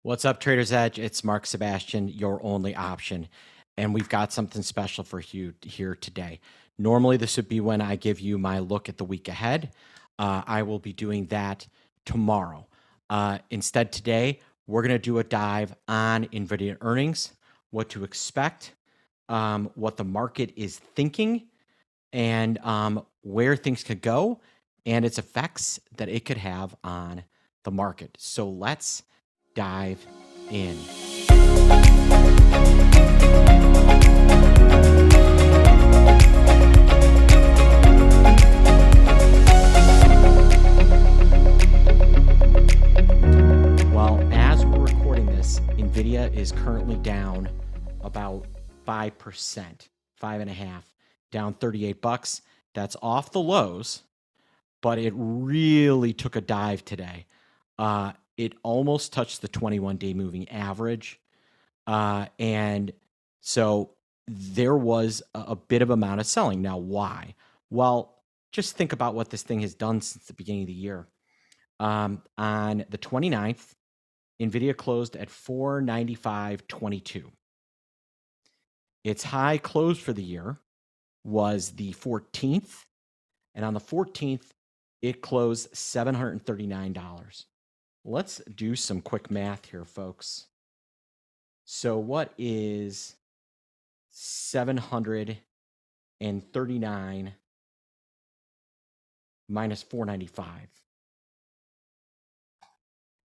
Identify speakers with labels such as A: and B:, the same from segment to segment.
A: What's up, Trader's Edge? It's Mark Sebastian, your only option. And we've got something special for you here today. Normally, this would be when I give you my look at the week ahead. I will be doing that tomorrow. Instead, today, we're going to do a dive on Nvidia earnings, what to expect, what the market is thinking, and where things could go, and its effects that it could have on the market. So let's dive in. Well, as we're recording this, Nvidia is currently down about 5%, 5.5%, down $38. That's off the lows, but it really took a dive today. It almost touched the 21-day moving average. And so there was a bit of amount of selling. Now, why? Well, just think about what this thing has done since the beginning of the year. On the 29th, Nvidia closed at $495.22. Its high close for the year was the 14th. And on the 14th, it closed $739. Let's do some quick math here, folks. So what is 739 minus 495?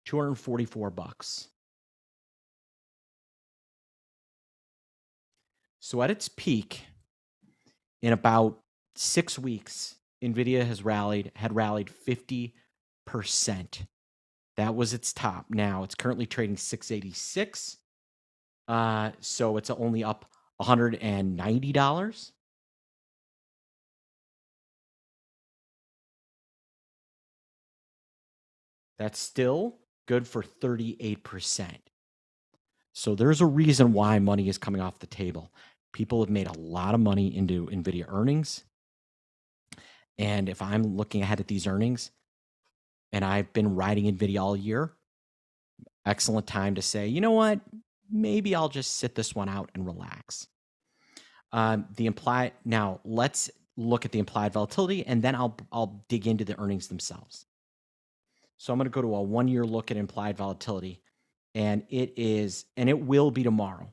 A: $244. So at its peak, in about 6 weeks, Nvidia had rallied 50%. That was its top. Now it's currently trading 686. So it's only up $190. That's still good for 38%. So there's a reason why money is coming off the table. People have made a lot of money into Nvidia earnings. And if I'm looking ahead at these earnings, and I've been riding Nvidia all year, excellent time to say, you know what? Maybe I'll just sit this one out and relax. Now let's look at the implied volatility, and then I'll dig into the earnings themselves. So I'm going to go to a 1-year look at implied volatility, and it will be tomorrow.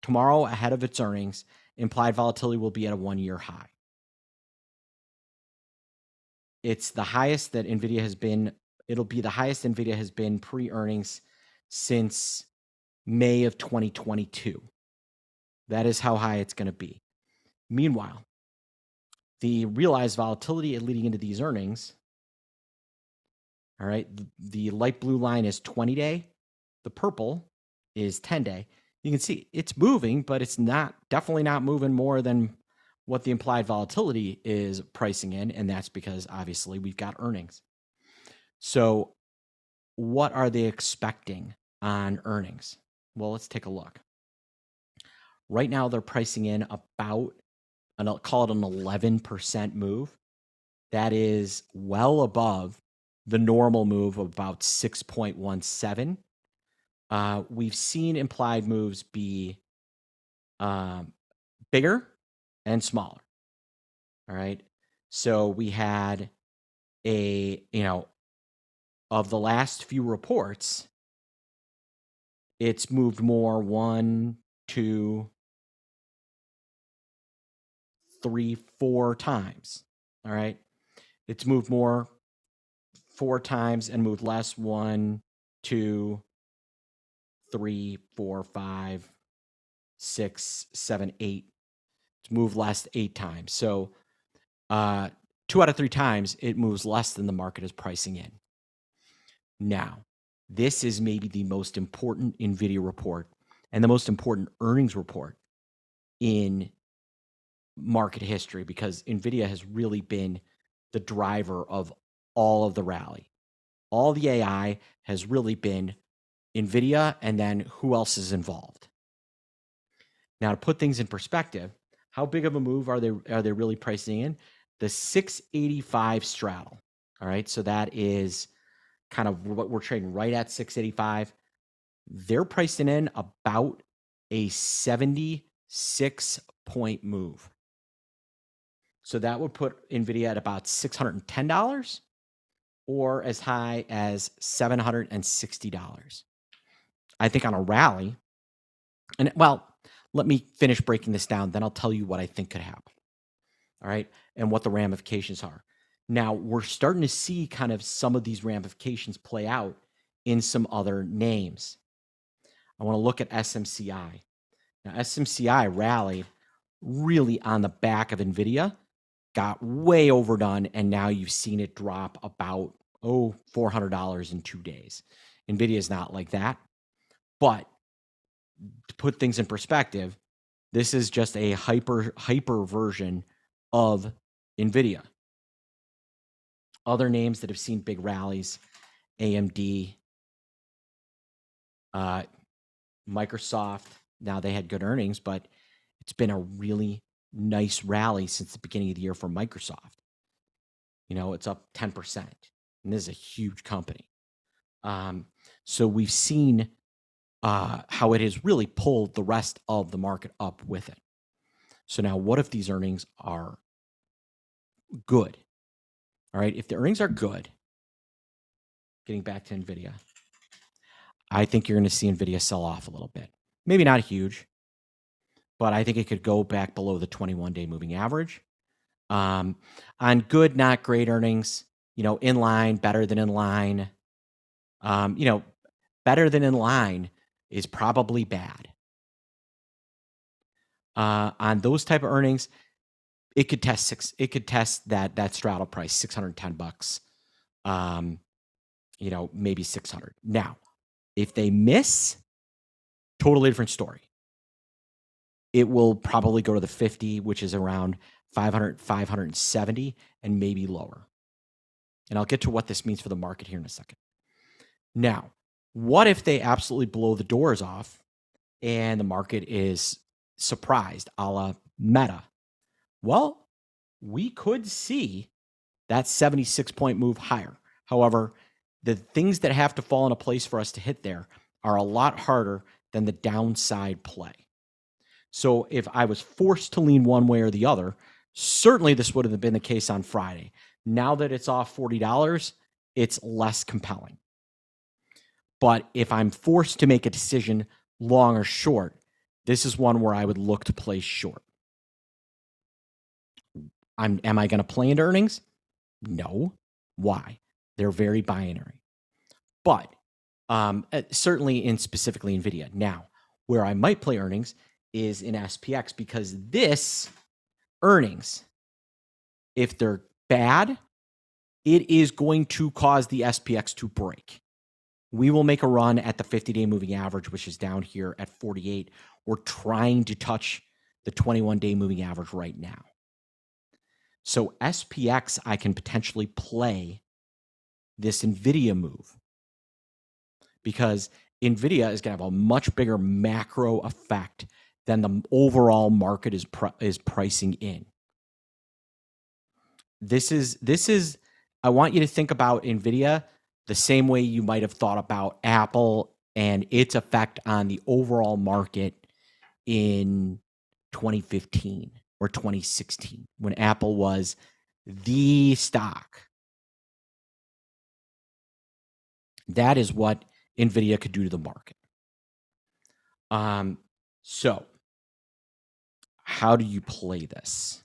A: Tomorrow, ahead of its earnings, implied volatility will be at a 1-year high. It's the highest that Nvidia has been. It'll be the highest Nvidia has been pre-earnings since May of 2022. That is how high it's going to be. Meanwhile, the realized volatility leading into these earnings, all right, the light blue line is 20-day. The purple is 10-day. You can see it's moving, but it's definitely not moving more than what the implied volatility is pricing in, and that's because obviously we've got earnings. So what are they expecting on earnings? Well, let's take a look. Right now, they're pricing in about, I'll call it an 11% move. That is well above the normal move of about 6.17. We've seen implied moves be bigger and smaller. All right. So we had of the last few reports, it's moved more 1, 2, 3, 4 times. All right. It's moved more 4 times and moved less 1, 2, 3, 4, 5, 6, 7, 8. It's moved less 8 times. So 2 out of 3 times it moves less than the market is pricing in. Now, this is maybe the most important Nvidia report and the most important earnings report in market history, because Nvidia has really been the driver of all of the rally. All the AI has really been Nvidia, and then who else is involved? Now, to put things in perspective, how big of a move are they really pricing in? The 685 straddle. All right, so that is kind of what we're trading right at 685. they're pricing in about a 76-point move. So that would put Nvidia at about $610 or as high as $760. I think on a rally, and well, let me finish breaking this down, then I'll tell you what I think could happen. All right, and what the ramifications are. Now, we're starting to see kind of some of these ramifications play out in some other names. I want to look at SMCI. Now, SMCI rallied really on the back of Nvidia, got way overdone, and now you've seen it drop about $400 in 2 days. Nvidia is not like that, but to put things in perspective, this is just a hyper version of Nvidia. Other names that have seen big rallies: AMD, Microsoft. Now, they had good earnings, but it's been a really nice rally since the beginning of the year for Microsoft. You know, it's up 10%, and this is a huge company. So we've seen how it has really pulled the rest of the market up with it. So now, what if these earnings are good? All right, if the earnings are good, getting back to Nvidia, I think you're going to see Nvidia sell off a little bit. Maybe not huge, but I think it could go back below the 21-day moving average. On good, not great earnings, you know, in line, better than in line. You know, better than in line is probably bad. On those type of earnings, it could test that straddle price, $610. You know, maybe 600. Now, if they miss, totally different story. It will probably go to the 50, which is around 500, 570, and maybe lower. And I'll get to what this means for the market here in a second. Now, what if they absolutely blow the doors off and the market is surprised, a la Meta? Well, we could see that 76-point move higher. However, the things that have to fall into place for us to hit there are a lot harder than the downside play. So if I was forced to lean one way or the other, certainly this would have been the case on Friday. Now that it's off $40, it's less compelling. But if I'm forced to make a decision long or short, this is one where I would look to play short. Am I going to play into earnings? No. Why? They're very binary. But certainly in specifically Nvidia. Now, where I might play earnings is in SPX, because this earnings, if they're bad, it is going to cause the SPX to break. We will make a run at the 50-day moving average, which is down here at 48. We're trying to touch the 21-day moving average right now. So SPX, I can potentially play this Nvidia move, because Nvidia is going to have a much bigger macro effect than the overall market is pricing in. This is I want you to think about Nvidia the same way you might have thought about Apple and its effect on the overall market in 2015 or 2016, when Apple was the stock. That is what Nvidia could do to the market. So how do you play this?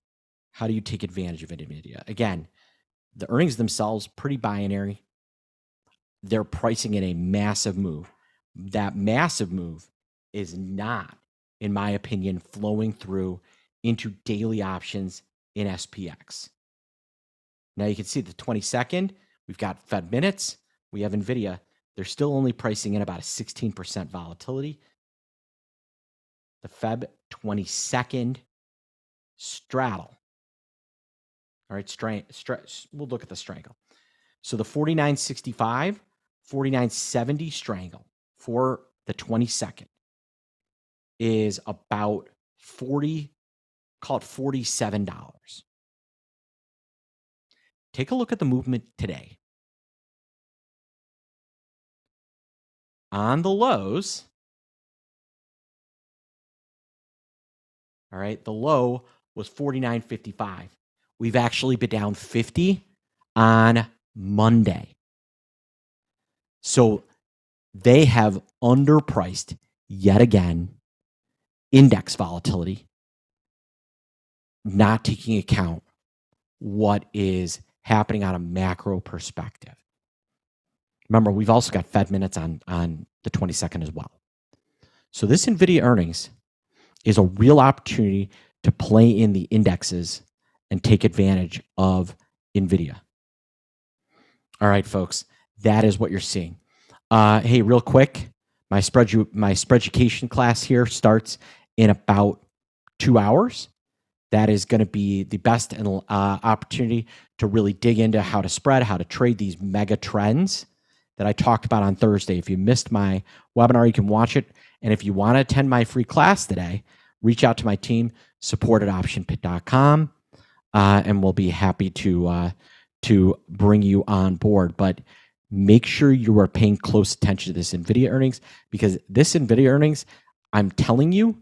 A: How do you take advantage of Nvidia? Again, the earnings themselves, pretty binary. They're pricing in a massive move. That massive move is not, in my opinion, flowing through into daily options in SPX. Now you can see the 22nd, we've got Fed minutes, we have Nvidia. They're still only pricing in about a 16% volatility. The Feb 22nd straddle. All right, we'll look at the strangle. So the 49.65, 49.70 strangle for the 22nd is about call it $47. Take a look at the movement today. on the lows, all right, the low was 49.55. We've actually been down 50 on Monday. So they have underpriced yet again index volatility, not taking account what is happening on a macro perspective. Remember, we've also got Fed minutes on the 22nd as well. So this Nvidia earnings is a real opportunity to play in the indexes and take advantage of Nvidia. All right, folks, that is what you're seeing. Hey, real quick, my spreaducation class here starts in about 2 hours. That is going to be the best opportunity to really dig into how to spread, how to trade these mega trends that I talked about on Thursday. If you missed my webinar, you can watch it. And if you want to attend my free class today, reach out to my team, support@optionpit.com, and we'll be happy to bring you on board. But make sure you are paying close attention to this Nvidia earnings, because this Nvidia earnings, I'm telling you,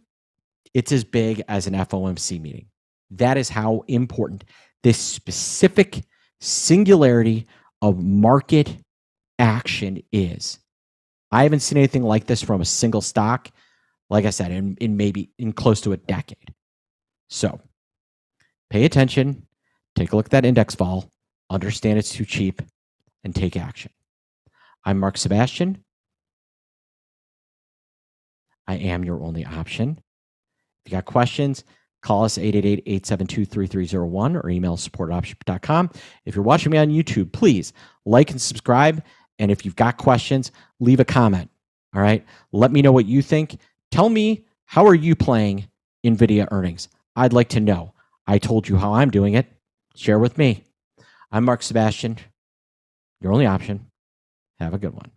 A: it's as big as an FOMC meeting. That is how important this specific singularity of market action is. I haven't seen anything like this from a single stock, like I said, in maybe in close to a decade. So pay attention, take a look at that index vol, understand it's too cheap, and take action. I'm Mark Sebastian. I am your only option. If you got questions, call us 888-872-3301 or email support@optionpit.com. If you're watching me on YouTube, please like and subscribe. And if you've got questions, leave a comment. All right. Let me know what you think. Tell me, how are you playing Nvidia earnings? I'd like to know. I told you how I'm doing it. Share with me. I'm Mark Sebastian, your only option. Have a good one.